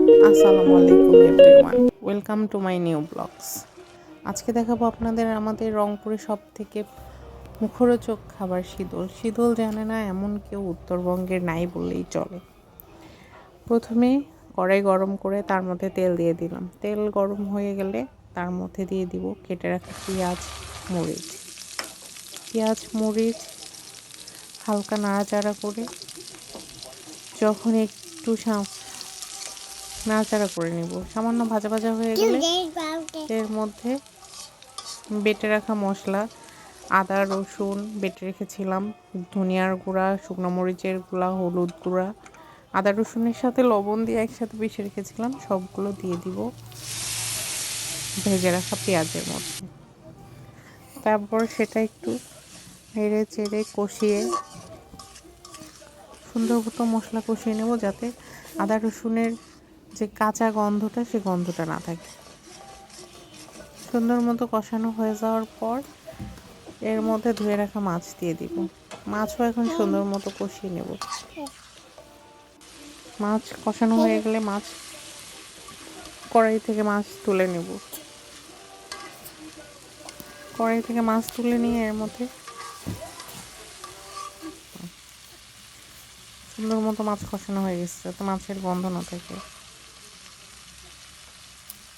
আসসালামু আলাইকুম everyone, welcome to my new blogs. আজকে দেখাবো আপনাদের আমাদের রংপুরে সব থেকে মুখরোচক খাবার শীতল। শীতল জানে না এমন কেউ উত্তরবঙ্গের নাই বললেই চলে। প্রথমে কড়াই গরম করে তার মধ্যে তেল দিয়ে দিলাম। তেল গরম হয়ে গেলে তার মধ্যে দিয়ে দিব কেটে রাখা পেঁয়াজ মরিচ হালকা নাড়াচাড়া করে যখন একটু নাড়াচাড়া করে নিব, সামান্য ভাজা ভাজা হয়ে গেলে এর মধ্যে বেটে রাখা মশলা, আদা রসুন বেটে রেখেছিলাম, ধনিয়ার গুঁড়া, শুকনো মরিচের গুঁড়া, হলুদ গুঁড়া, আদা রসুনের সাথে লবণ দিয়ে একসাথে পিষে রেখেছিলাম, সবগুলো দিয়ে দিব ভেজে রাখা পেঁয়াজের মধ্যে। তারপর সেটা একটু নেড়ে চেড়ে কষিয়ে সুন্দর মতো মশলা কষিয়ে নেব, যাতে আদা রসুনের যে কাঁচা গন্ধটা সে গন্ধটা না থাকে। সুন্দর মতো কষানো হয়ে যাওয়ার পর এর মধ্যে ধুয়ে রাখা মাছ দিয়ে দিব। মাছও এখন সুন্দর মতো কষিয়ে নেব। মাছ কষানো হয়ে গেলে কড়াই থেকে মাছ তুলে নেব। কড়াই থেকে মাছ তুলে নিয়ে এর মধ্যে সুন্দর মতো মাছ কষানো হয়ে গেছে, যাতে মাছের গন্ধ না থাকে।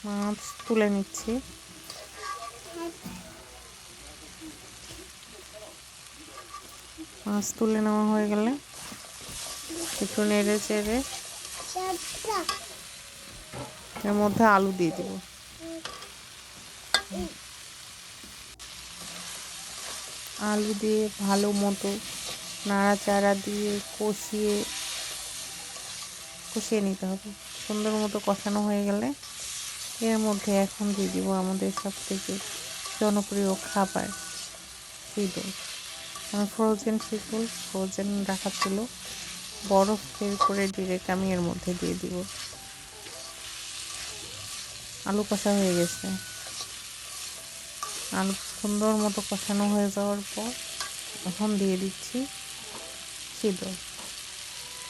মাছ তুলে নিচ্ছি। মাছ তুলে নেওয়া হয়ে গেলে একটু নেড়ে চেড়ে এর মধ্যে আলু দিয়ে দিব। আলু দিয়ে ভালো মতো নাড়াচাড়া দিয়ে কষিয়ে নিতে হবে। সুন্দর মতো কষানো হয়ে গেলে এর মধ্যে এখন দিয়ে দিব আমাদের সব থেকে জনপ্রিয় খাবার শীতল। আমার ফ্রোজেন রাখা ছিল, বরফ বের করে ডিরেক্ট আমি এর মধ্যে দিয়ে দিব। আলু কষা হয়ে গেছে। আলু সুন্দর মতো কষানো হয়ে যাওয়ার পর এখন দিয়ে দিচ্ছি শীতল।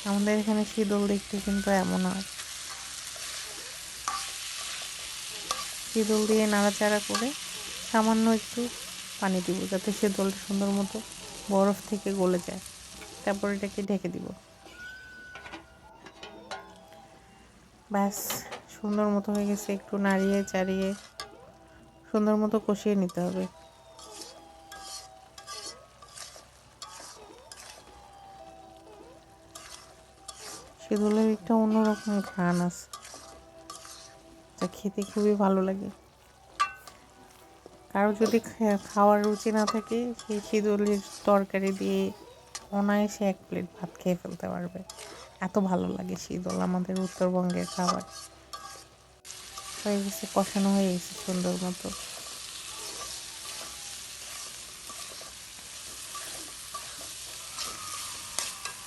আমাদের এখানে শীতল দেখতে কিন্তু এমন হয়। শীতল দিয়ে নাড়াচাড়া করে সামান্য একটু পানি দিব, যাতে শীতলটা সুন্দর মতো বরফ থেকে গলে যায়। তারপর এটাকে ঢেকে দিব। ব্যাস, সুন্দর মতো হয়ে গেছে। একটু নাড়িয়ে চাড়িয়ে সুন্দর মতো কষিয়ে নিতে হবে। শীতলের একটা অন্যরকম ঘ্রাণ আছে, যা খেতে খুবই ভালো লাগে। কারো যদি খাওয়ার রুচি না থাকে, সেই শীতলের তরকারি দিয়ে অনায়াসে 1 প্লেট ভাত খেয়ে ফেলতে পারবে। এত ভালো লাগে শীতল আমাদের উত্তরবঙ্গের খাবার। হয়ে গেছে, কষানো হয়ে গেছে সুন্দর মতো।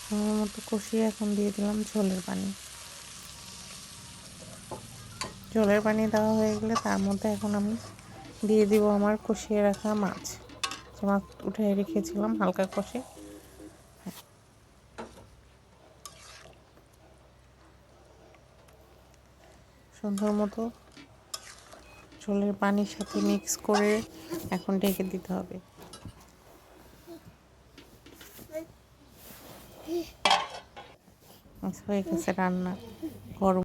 সুন্দর মতো কষিয়ে এখন দিয়ে দিলাম ঝোলের পানি। ঝোলের পানি দেওয়া হয়ে গেলে তার মধ্যে এখন আমি দিয়ে দিব আমার কষিয়ে রাখা মাছ। যে মাছ উঠে রেখেছিলাম হালকা কষে, সুন্দর মতো ঝোলের পানির সাথে মিক্স করে এখন ঢেকে দিতে হবে। হয়ে গেছে রান্না। গরম